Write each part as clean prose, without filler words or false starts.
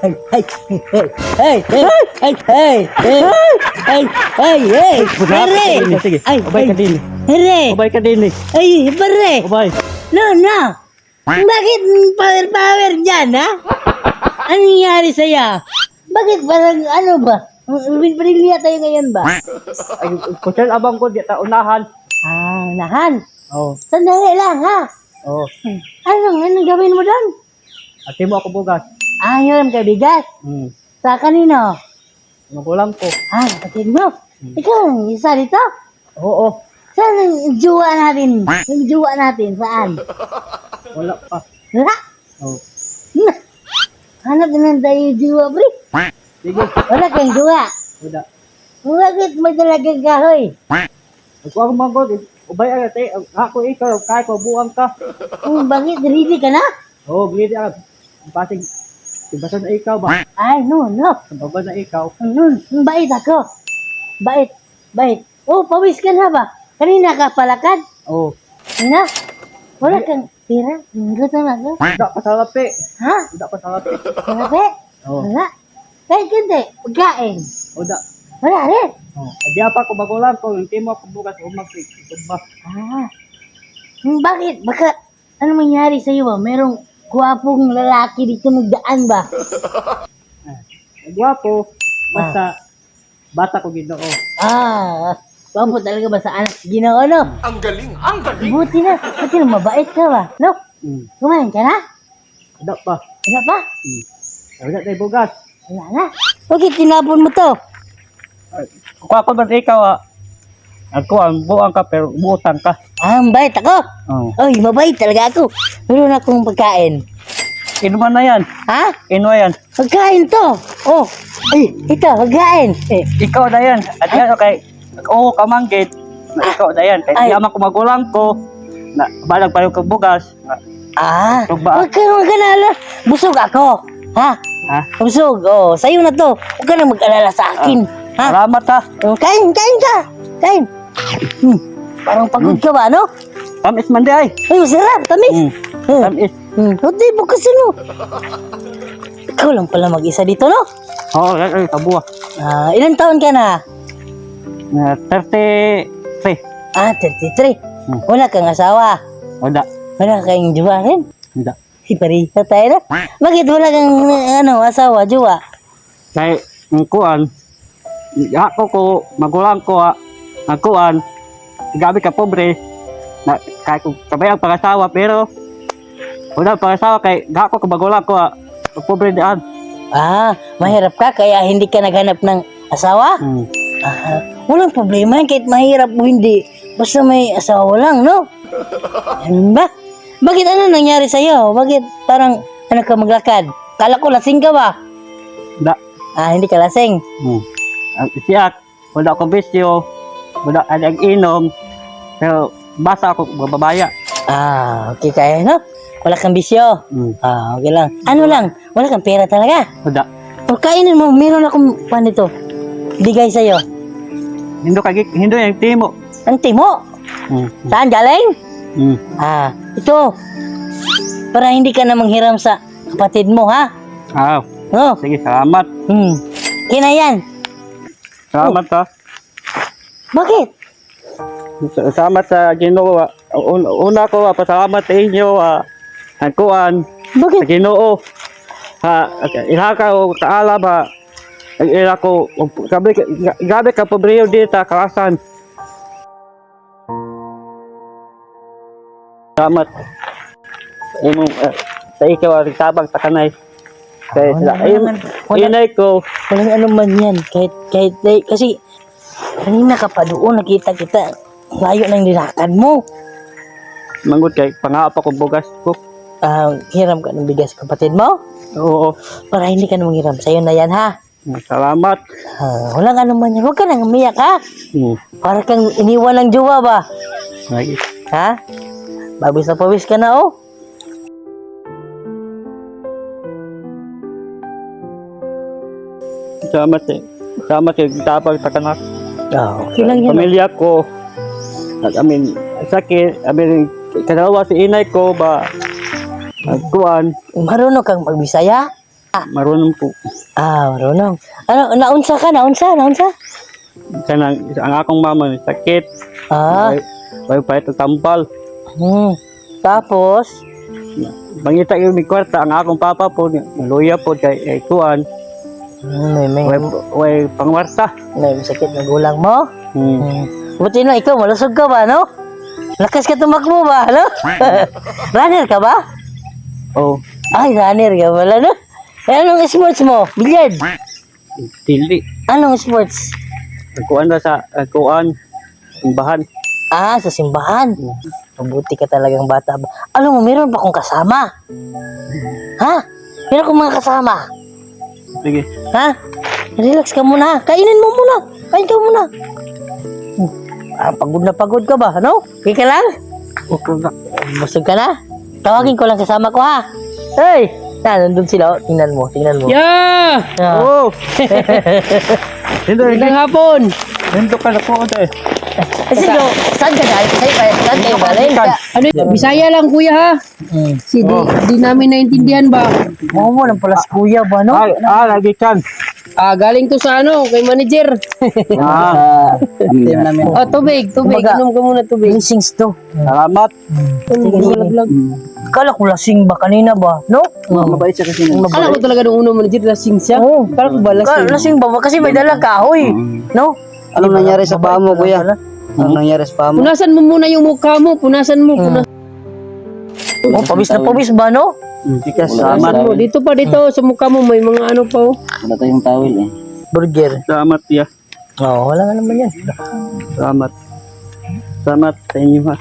Sige, ubay ka din. Hore! Ubay ka din eh. Ay, pare! Ubay. No. Bakit power dyan, ha? Ano nangyari sa'yo? Bakit parang ano ba? Pinilya tayo ngayon ba? Ay, kutsel abang ko, di ta unahan. Ah, nahan. Oo. Sandali lang, ha? Oo. Anong gawin mo doon? Ate mo ako bugas. Ah, yun kay bigas. Sa kanino? Magulang ko. Ah, kapatid mo. Ikaw, ang isa dito? Oo. Saan ang jowa natin? Yung jowa natin, saan? Wala pa. Wala? Oo. Na. Hanap na tayo yung jowa, pre. Sige. Wala kang jowa. Wala. Bakit may talagang kahoy? Ako ang manggod. Ubay ang ate. Ako ikaw. Kaya ko buang ka. Bakit? Ready ka na? Oo, gili ang. Basing. Basta na ikaw ba? Ay, no. Baba na ikaw. Bait ako. Bait. Oh, pawis ka na ba? Kanina ka palakad? Oo. Na? Wala kang pira? Gutom ako. Wala pa sa lapi. Ha? Wala pa sa lapi. Malapi? Oo. Wala. Kahit hindi, pagkain. Wala. Wala rin. Oo. Di pa ko magulang ko. Hindi mo ako bukas. Umagpig. Tumba. Ah. Bakit? Baka, ano mangyari sa'yo ba? Merong gwapong lalaki dito magdaan ba? Gwapo. Basta. Bata ko ginoo. Gwapo talaga ba sa anak Ginoo, no? Ang galing! Ang galing! Buti na mabait ka ba? No? Kumain ka na? Wala pa. Wala pa? Wala na bugas. Wala na. Bakit tinapon mo to? Kung ako ba ikaw ako ang buang ka pero umuutang ka. Ang bait ako. Oo. Oy, mabait talaga ako. Meron akong pagkain. Inuman na yan. Ha? Inuman yan. Pagkain to. Oh, ay, ito, pagkain. Ikaw na yan. At yan kay oo kamanggit. Ikaw na yan. Kaya Ay. yaman ko magulang ko. Na balag pa yung bugas. Huwag ka na ala. Busog ako. Ha? Ha? Busog. Oh, sa'yo na to. Huwag ka na mag-alala sa akin. Ha? Salamat ha. Oh, kain ka. Kain. Parang pagod ka ba, no? Tamis man di ay. Ay, masarap. Tamis. Tamis. Hindi, bukas ano. Ikaw lang pala mag-isa dito, no? Oo, kabuha. Ilan taon ka na? 33. 33. Wala kang asawa. Wala. Wala kang jowa rin. Wala. Si Parisa tayo na. Bakit wala kang asawa, jowa? Kaya ang kuan. Ako ko, magulang ko ang kuan. Gabi ka pobre. Na, kaya ko kabayang pangasawa pero wala pangasawa kay gako ko magulang ko pobre daan. Mahirap ka kaya hindi ka naghanap ng asawa? Walang problema kahit mahirap o hindi. Basta may asawa lang, no? Ano ba? Bakit ano nangyari sa'yo? Bakit parang ano ka maglakad? Kala ko lasing ka ba? Wala. Hindi ka lasing. Siya, wala ko bisyo, wala ang inom, pero basta ako babaya. Okay kaya, no? Wala kang bisyo. Okay lang. Ano lang? Wala kang pera talaga. Wala. Kainin mo, meron akong panito. Bigay sa'yo. Hindo yung timo. Ang timo. Saan galing? Ito. Para hindi ka na manghiram sa kapatid mo, ha? No? Sige, salamat. Kina yan. Salamat ha. Bakit? Salamat sa Ginoo. Una ko, pasalamat sa inyo. Ang kuan. Bakit? Sa Ginoo. Iha ka o kaalam ha. Ila ko, gabi ka pobreo dito sa kalasan. Salamat. Sa ikaw, tabang sa kanay. Inay ko. Walang ano man yan. Kahit kasi kanina ka pa doon, nakita kita. Layo ng nilakad mo. Manggut kay pangapa ko bugas ko. Hiram ka ng bigas kapatid mo? Oo. Para hindi ka na manghiram. Sa'yo na yan, ha? Salamat. Walang ano man yan. Huwag ka nang umiyak, ha? Para kang iniwan ng jowa ba? Ha? Babis na pawis ka na, oh. Salamat eh. Salamat eh. Tapag sa kanak. Okay lang yan. Pamilya ko. At sakit. Kadalawa si inay ko ba. Kuan. Marunong kang magbisaya? Marunong po. Marunong. Ano, naunsa ka? Naunsa? Kanang ang akong mama sakit. Way pa ito tampal. Tapos, Mangita yung may kwarta ang akong papa po luya po kay kuan. Way pangwarta. may sakit na gulang mo. Hmm. Buti na ikaw, malusog ka ba, no? Lakas ka tumakbo ba, no? Runner ka ba? Oh, Ay, runner ka pala, no? Anong sports mo? Billiard? dili. Anong sports? Kuan na sa kuan bahan. Sa simbahan. Mabuti ka talagang bata. Alam mo, meron pa akong kasama. Ha? Meron akong mga kasama. Sige. Ha? Relax ka muna. Kainin mo muna. Kain ka muna. Pagod ka ba? Ano? Okay ka lang? Busog ka na? Tawagin ko lang kasama ko, ha? Hey! Nandun sila. Tingnan mo. Yeah! Oh. Magandang hapon! Hinto ka na po ate. Kasi saan ka galing? Saan kayo galing? Ano, Bisaya lang kuya ha? Di namin naintindihan ba? Mo lang pala si kuya ba, no? Lagi kan. Galing to sa kay manager. Team namin. Tubig. Kumbaga, Inom ka muna tubig. Blessings to. Salamat. Vlog. Kala ko lasing ba kanina ba, no? Mabait siya kasi. Kala ko talaga nung unang manager lasing siya. Kala ko ba lasing? Lasing ba? Kasi may dalang kahoy. No? Anong nangyari sa paa mo, kuya? Anong nangyari sa paa mo? Punasan mo muna yung mukha mo. Punasan mo. Pawis na pawis ba, no? Punasan mo. Dito sa mukha mo may mga ano pa. Wala tayong tawil eh. Burger. Salamat, tiya. Oo, wala nga naman yan. Salamat. Salamat sa inyo, ha.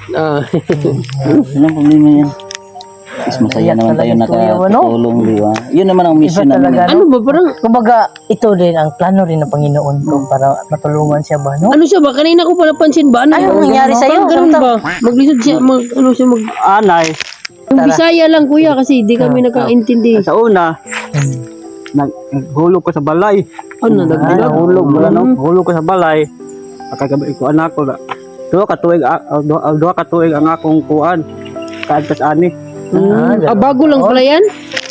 Anong problema yan? Mas masaya naman tayo nakatulong, di ba? Yun naman ang mission namin. Ano ba parang? Kumbaga, ito din ang plano rin ng Panginoon ko para matulungan siya ba, no? Ano siya ba? Kanina ko pala pansin ba? Ano nangyari sa'yo? Ganun ba? Maglisod siya. Anay, Yung Bisaya lang kuya kasi di kami nakaintindi. sa una, naghulog ko sa balay. Ano nagdilag? Nahulog, hulog ko sa balay. Pagkagabi ko anak ko na. Duha ka tuig ang akong kuan. Kaadtas ani. Bago lang pala yan?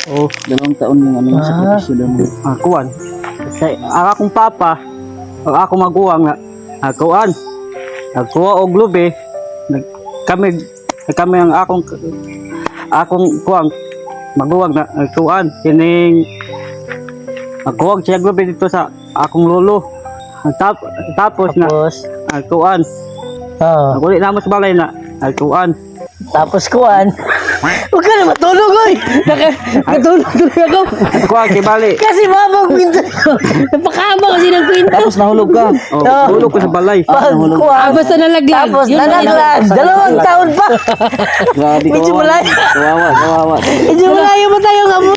Oh, 2 taon yung ano sa profesyon mo. kuan. Kay ang akong papa, ang akong maguwang na kuan. Nagkuha og lubi. Kami ang akong kuan maguwang na kuan kining nagkuha siya lubi dito sa akong lolo. Tapos na kuan. Nagulit na mo sa balay na kuan. Tapos kuan. Huwag ka na matulog, oy! Nakatulog ako. Kuan kibali. Kasi mabang pinto. Napakahaba kasi ng kwento. Tapos nahulog ka. Hulog ko sa balay. Kuan. Basta nalaglag. Tapos Yun, nalaglag. 2 taon pa. Grabe, Medyo malayo. Kawawa. Medyo malayo pa tayo nga mo.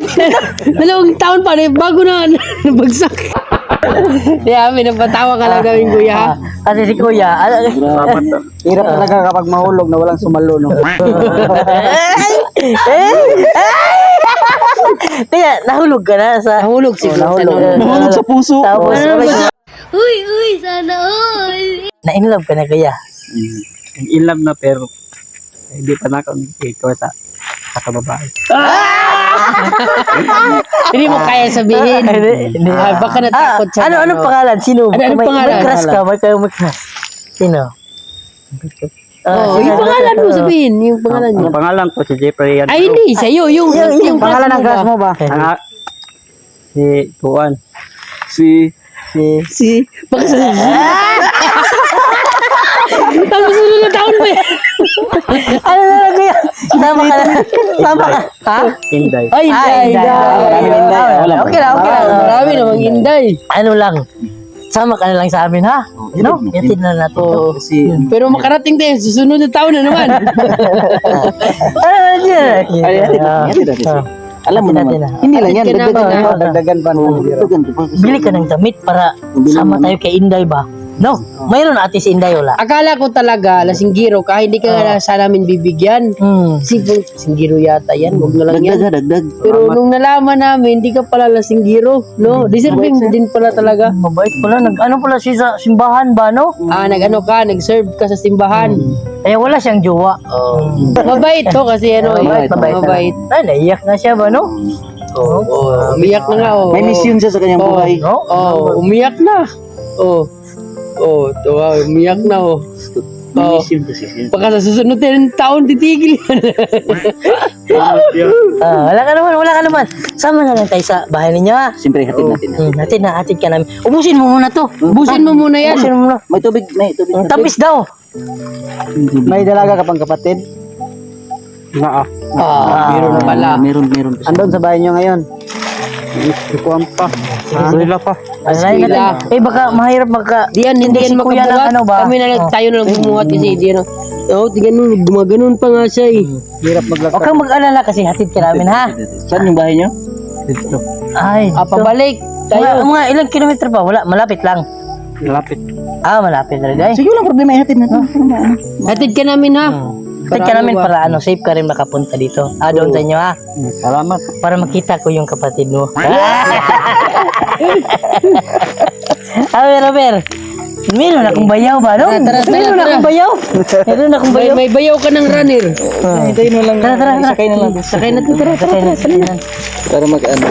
2 taon pa rin bago na nabagsak. Yeah, may napatawa ka lang namin kuya ha. Kasi si kuya. Hirap talaga kapag mahulog na walang sumalo, no? Kaya, nahulog ka na sa... Nahulog siguro. Nahulog sa puso. Tapos, Uy, sana all. na-inlove ka na kaya. In love na pero hindi pa na ako nagkiko sa kababae. Hindi mo kaya sabihin. Hindi. Baka natakot siya. Ano pangalan? Sino? Ano pangalan? May crush ka? May crush. Sino? Yung pangalan mo sabihin. Yung pangalan niyo. Ang pangalan ko si Jeffrey yan. Ay, hindi. Sa'yo. Yung Pangalan ng crush mo ba? ba? Si Kuan. Baka sa Tapos sunod na taon ba yan? Ano na kaya? Tama ka na. Tama ka. Ha? Inday. Ay, Inday. Okay lang. Marami namang Inday. Ano lang. Sama ka na lang sa amin, ha? No? Yatid na natin. to. Pero makarating tayo. Susunod na taon na naman. Ano yan? Alam mo naman. Hindi lang yan. Dagdagan pa. Bili ka ng damit para sama tayo kay Inday ba? No? Mayroon ate si Inday, wala. Akala ko talaga lasinggiro ka. Hindi ka sa namin bibigyan. Kasi lasinggiro yata yan. Huwag na lang yan. Dagdag. Pero nung nalaman namin, hindi ka pala lasinggiro. No? Deserving mo din pala talaga. Mabait pala. Nag-ano pala siya sa simbahan ba, no? Nag-serve ka sa simbahan. Kaya wala siyang jowa. Mabait to kasi Mabait. mabait. Ay, naiyak na siya ba, no? Umiyak na nga, oh. May mission siya sa kanyang buhay. Umiyak na. Umiyak na, oh. May mission kasi siya. Baka sa susunod na taon, titigil yan. Wala ka naman. Sama na lang tayo sa bahay ninyo ha. Siyempre, hatid natin. Hatid ka namin. Ubusin mo muna to. Busin mo muna yan. Ubusin mo muna. May tubig. Ang tapis daw. May dalaga ka pang kapatid? Naa. Meron pala. Meron. Andun sa bahay nyo ngayon. Ikuan pa. Wala pa. Alay Sila. natin. Baka mahirap Hindi si yan kuya ng makabuhat. ano ba? Kami na lang, tayo na lang bumuhat kasi di ano. Tingnan mo, gumaganon pa nga siya eh. Hirap Huwag maglakad. kang mag-alala kasi hatid ka namin ha. Saan yung bahay niyo? Ay, Pabalik. mga ilang kilometer pa? Wala, malapit lang. Malapit. Malapit na rin ay. Sige, walang problema. Hatid natin. Hatid ka namin ha. Hatid ka namin para safe ka rin makapunta dito. Doon sa inyo ha. Salamat. Para makita ko yung kapatid mo. Robert. Meron akong bayaw ba, no? Tara. Meron akong bayaw. Meron akong bayaw. May bayaw ka ng runner. Hintayin mo lang. Tara. Sakay na lang. Sakay na to, tara. Para mag-ano.